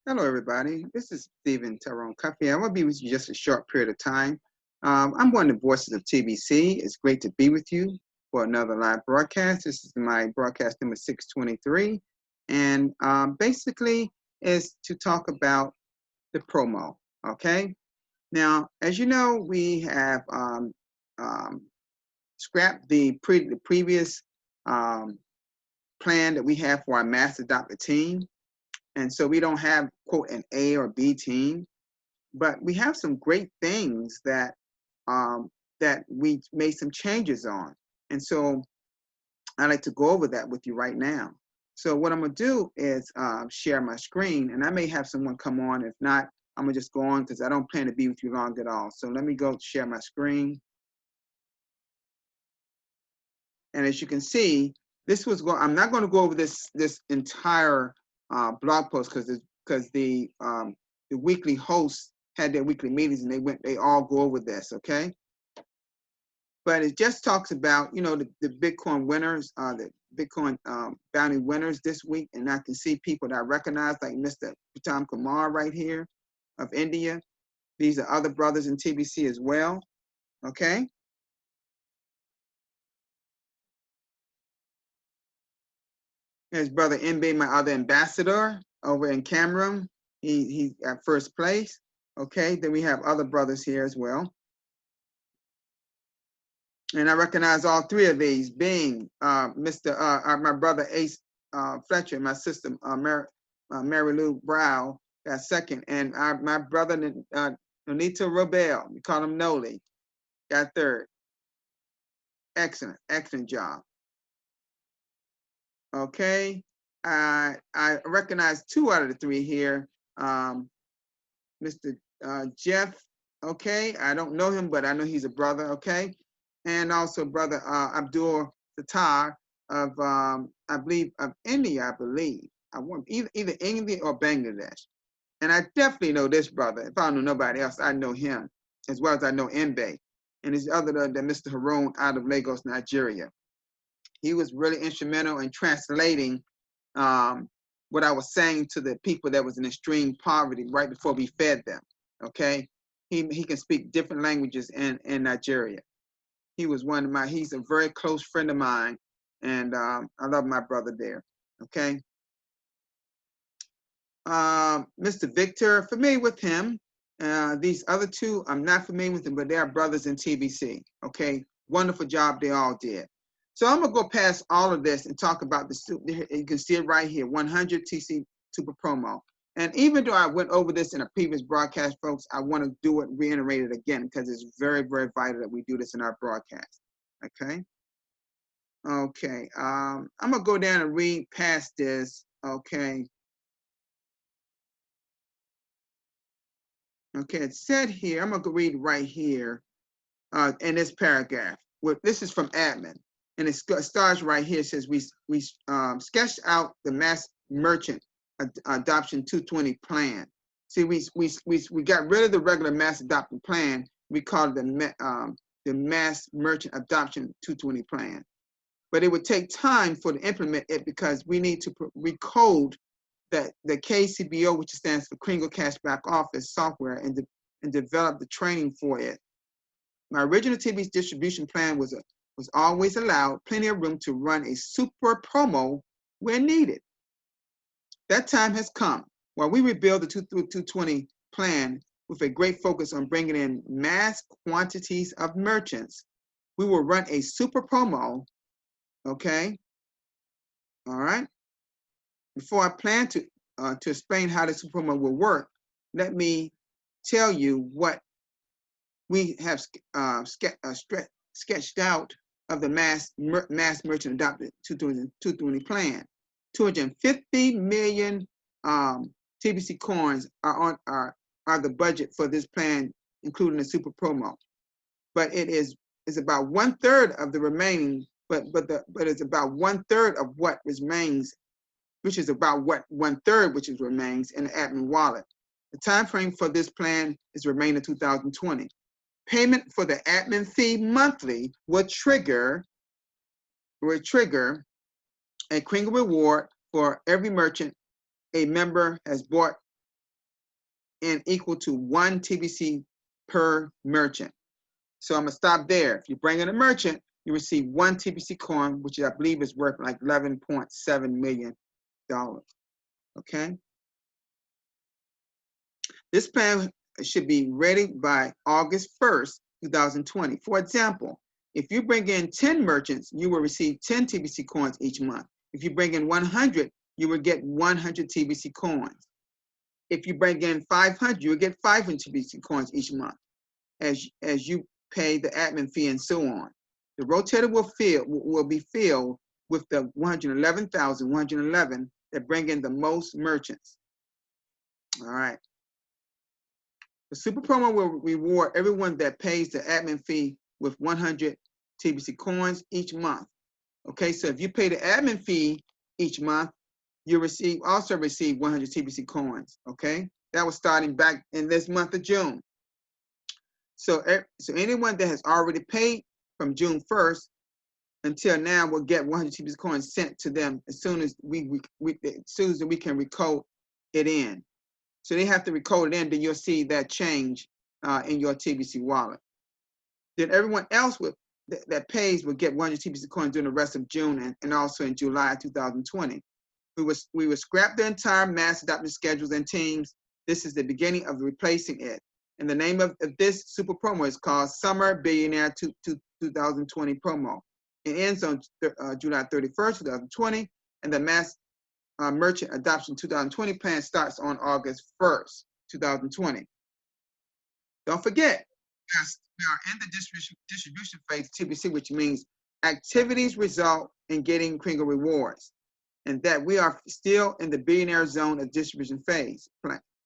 Hello, everybody. This is Stephen Tyrone Cuffey. I'm going to be with you just a short period of time. I'm one of the voices of TBC. It's great to be with you for another live broadcast. This is my broadcast number 623. And basically, is to talk about the promo. Okay. Now, as you know, we have um, scrapped the previous um, plan that we have for our mass adopted team. And so we don't have, quote, an A or B team, but we have some great things um, that we made some changes on. And so I'd like to go over that with you right now. So what I'm going to do is share my screen, and I may have someone come on. If not, I'm going to just go on because I don't plan to be with you long at all. So let me go share my screen. And as you can see, I'm not going to go over this entire blog post because the weekly hosts had their weekly meetings and they all go over this, okay? But it just talks about the Bitcoin winners, the Bitcoin bounty winners this week, and I can see people that I recognize like Mr. Pratam Kumar right here of India. These are other brothers in TBC as well, okay? Here's Brother Mbe, my other ambassador over in Cameroon. He's at first place. Okay, then we have other brothers here as well. And I recognize all three of these being my brother Ace Fletcher, my sister Mary Lou Brow, got second. And my brother Nonito Robel, we call him Noli, got third. Excellent job. Okay, I recognize two out of the three here. Mr. Jeff, okay, I don't know him, but I know he's a brother, okay, and also brother Abdul Sattar of I believe of India, I believe. I want either India or Bangladesh, and I definitely know this brother. If I don't know nobody else, I know him as well as I know Mbe, and his other than Mr. Harun out of Lagos, Nigeria. He was really instrumental in translating what I was saying to the people that was in extreme poverty right before we fed them. Okay, he can speak different languages in Nigeria. He's a very close friend of mine, and I love my brother there. Okay, Mr. Victor, familiar with him. These other two, I'm not familiar with them, but they are brothers in TBC. Okay, wonderful job they all did. So I'm gonna go past all of this and talk about you can see it right here, 100 TBC Super Promo. And even though I went over this in a previous broadcast, folks, I want to reiterate it again because it's very, very vital that we do this in our broadcast. Okay. Okay. I'm gonna go down and read past this. Okay. Okay, it said here, I'm going to read right here in this paragraph. This is from admin, and it starts right here. It says, we sketched out the mass merchant adoption 220 plan. See, we got rid of the regular mass adoption plan. We called it the mass merchant adoption 220 plan. But it would take time to implement it because we need to recode that the KCBO, which stands for Kringle Cash Back Office software, and develop the training for it. My original TB's distribution plan was always allowed plenty of room to run a super promo where needed. That time has come. While we rebuild the 220 plan with a great focus on bringing in mass quantities of merchants, we will run a super promo, okay? All right? Before I plan to explain how the super promo will work, let me tell you what we have sketched out of the mass merchant adopted 220 plan. 250 million TBC coins are the budget for this plan, including the super promo. But it is about 1/3 of the remaining, but it's about 1/3 of what remains, which is about what 1/3 which remains in the admin wallet. The time frame for this plan is remainder 2020. Payment for the admin fee monthly will trigger a Kringle reward for every merchant a member has bought and equal to 1 TBC per merchant. So I'm gonna stop there. If you bring in a merchant, you receive 1 TBC coin, which I believe is worth like $11.7 million. Okay. This plan should be ready by August 1st, 2020. For example, if you bring in 10 merchants, you will receive 10 TBC coins each month. If you bring in 100, you will get 100 TBC coins. If you bring in 500, you will get 500 TBC coins each month as you pay the admin fee and so on. The rotator will be filled with the 111,111 that bring in the most merchants. All right. The Super Promo will reward everyone that pays the admin fee with 100 TBC coins each month. Okay, so if you pay the admin fee each month, you also receive 100 TBC coins. Okay, that was starting back in this month of June. So anyone that has already paid from June 1st until now will get 100 TBC coins sent to them as soon as we can recode it in. So they have to recode it in, then you'll see that change in your TBC wallet. Then everyone else that pays will get 100 TBC coins during the rest of June and also in July 2020. We will scrap the entire mass adoption schedules and teams. This is the beginning of replacing it. And the name of this super promo is called Summer Billionaire 2020 promo. It ends on July 31st, 2020, and the mass merchant adoption 2020 plan starts on August 1st, 2020. Don't forget, we are in the distribution phase TBC, which means activities result in getting Kringle rewards, and that we are still in the billionaire zone of distribution phase.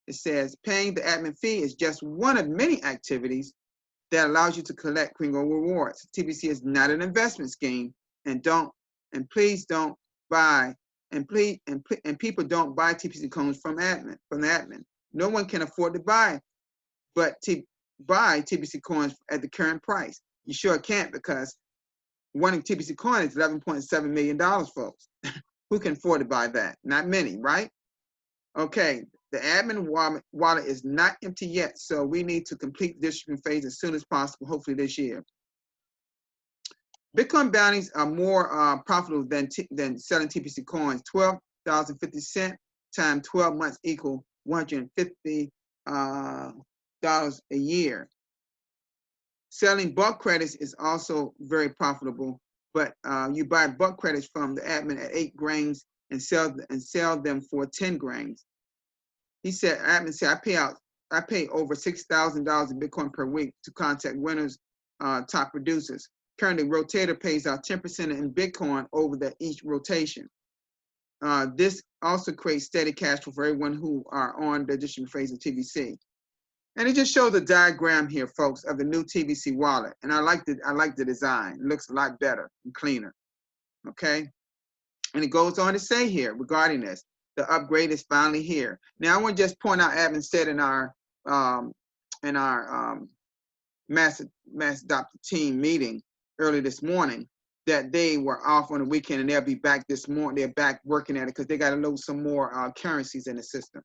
It says paying the admin fee is just one of many activities that allows you to collect Kringle rewards. TBC is not an investment scheme, and please don't buy, and people don't buy TBC coins from the admin. No one can afford to buy TBC coins at the current price. You sure can't, because one TBC coin is $11.7 million, folks. Who can afford to buy that? Not many, right? Okay, the admin wallet is not empty yet, so we need to complete the distribution phase as soon as possible, hopefully this year. Bitcoin bounties are more profitable than selling TBC coins. $12.50 times 12 months equal $150 a year. Selling bulk credits is also very profitable, but you buy bulk credits from the admin at 8 grains and sell them for 10 grains. He said, admin said, I pay over $6,000 in Bitcoin per week to contact winners, top producers. Currently, Rotator pays out 10% in Bitcoin over each rotation. This also creates steady cash flow for everyone who are on the distribution phase of TBC. And it just shows the diagram here, folks, of the new TBC wallet. And I like the design. It looks a lot better and cleaner. Okay. And it goes on to say here regarding this, the upgrade is finally here. Now I want to just point out, admin said in our mass adopted team meeting early this morning that they were off on the weekend and they'll be back this morning. They're back working at it because they got to load some more currencies in the system.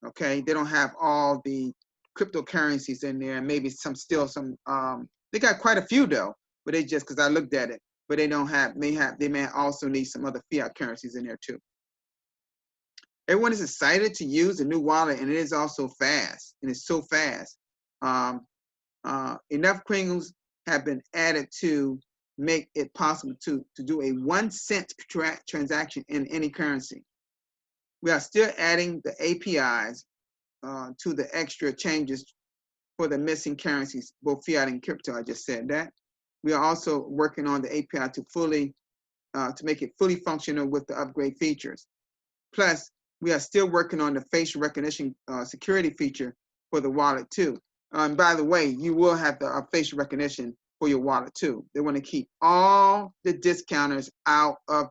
Okay, they don't have all the cryptocurrencies in there, and maybe they got quite a few though, but they just, because I looked at it, but they don't have, they may also need some other fiat currencies in there too. Everyone is excited to use the new wallet, and it is also fast, and it's so fast. Enough Kringles have been added to make it possible to do a 1 cent transaction in any currency. We are still adding the APIs to the extra changes for the missing currencies, both fiat and crypto. I just said that. We are also working on the API to make it fully functional with the upgrade features. Plus, we are still working on the facial recognition security feature for the wallet too. By the way, you will have the facial recognition for your wallet too. They want to keep all the discounters out of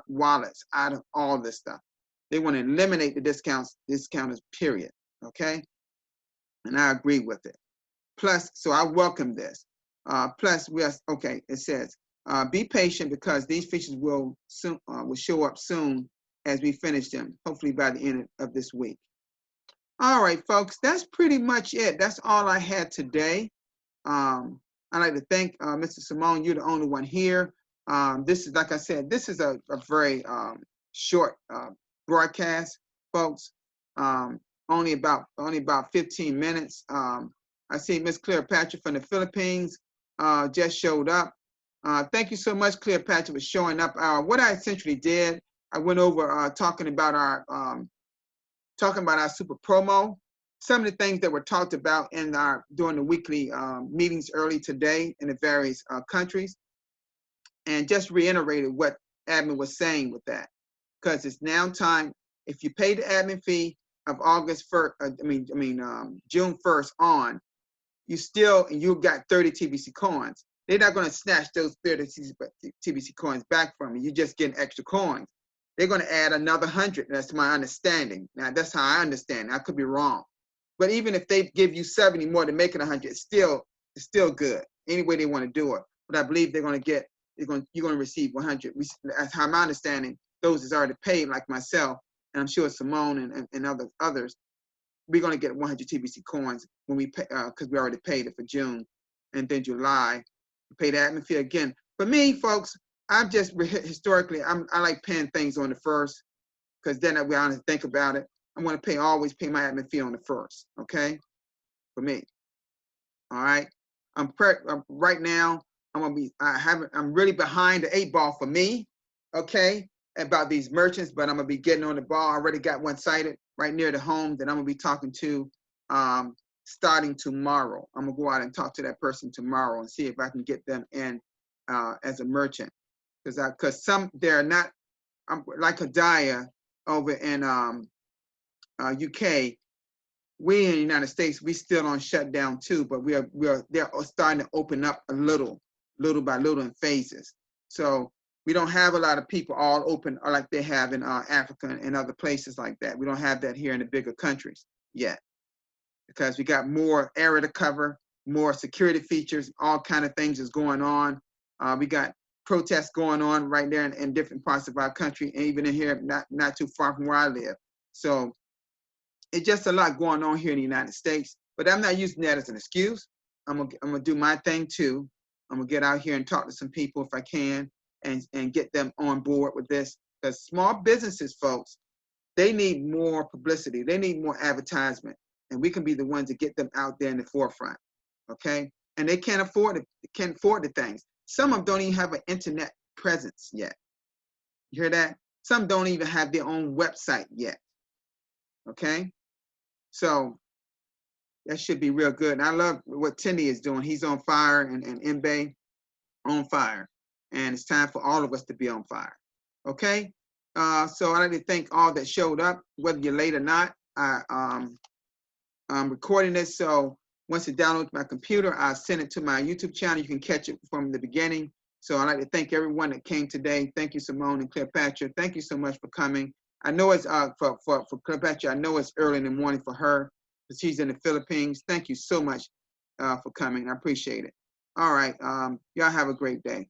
wallets, out of all this stuff. They want to eliminate the discounters, period. Okay? And I agree with it. Plus, so I welcome this. Plus, it says, be patient because these features will show up soon as we finish them, hopefully by the end of this week. All right, folks, that's pretty much it. That's all I had today. I'd like to thank Mr. Simone. You're the only one here. This is, like I said, this is a very short broadcast, folks. Only about 15 minutes. I see Miss Cleopatra from the Philippines just showed up. Thank you so much, Cleopatra, for showing up. What I essentially did, I went over talking about our super promo, some of the things that were talked about in during the weekly meetings early today in the various countries, and just reiterated what admin was saying with that, because it's now time. If you pay the admin fee of August 1st, June 1st on, you got 30 TBC coins. They're not going to snatch those 30 TBC coins back from you. You're just getting extra coins. They're going to add another 100. That's my understanding. Now, that's how I understand. I could be wrong. But even if they give you 70 more to make it 100, it's still good. Any way they want to do it. But I believe you're going to receive 100. That's how my understanding. Those is already paid, like myself, and I'm sure Simone and others. We're going to get 100 TBC coins when we pay, because we already paid it for June, and then July, we pay the admin fee again. For me, folks, I'm just historically, I like paying things on the first, because then we honestly think about it. I'm going to always pay my admin fee on the first. Okay, for me. All right. Right now. I'm really behind the 8 ball for me. Okay, about these merchants, but I'm gonna be getting on the ball. I already got one sighted right near the home that I'm gonna be talking to starting tomorrow. I'm gonna go out and talk to that person tomorrow and see if I can get them in as a merchant, because they're not. I'm like Hadaya over in UK. We in the United States, we still on shutdown too, but they're starting to open up a little by little in phases. So we don't have a lot of people all open like they have in Africa and other places like that. We don't have that here in the bigger countries yet, because we got more area to cover, more security features, all kind of things is going on. We got protests going on right there in different parts of our country, and even in here, not too far from where I live. So it's just a lot going on here in the United States, but I'm not using that as an excuse. I'm gonna do my thing too. I'm gonna get out here and talk to some people if I can, and get them on board with this. Because small businesses, folks, they need more publicity. They need more advertisement, and we can be the ones to get them out there in the forefront. Okay, and they can't afford it. They can't afford the things. Some of them don't even have an internet presence yet. You hear that? Some don't even have their own website yet. Okay. So that should be real good. And I love what Tindy is doing. He's on fire, and Mbe on fire. And it's time for all of us to be on fire. Okay? So I'd like to thank all that showed up, whether you're late or not. I'm recording this, so once it downloads my computer, I'll send it to my YouTube channel. You can catch it from the beginning. So I'd like to thank everyone that came today. Thank you, Simone and Cleopatra. Thank you so much for coming. I know it's for Cleopatra, I know it's early in the morning for her, because she's in the Philippines. Thank you so much for coming. I appreciate it. All right. Y'all have a great day.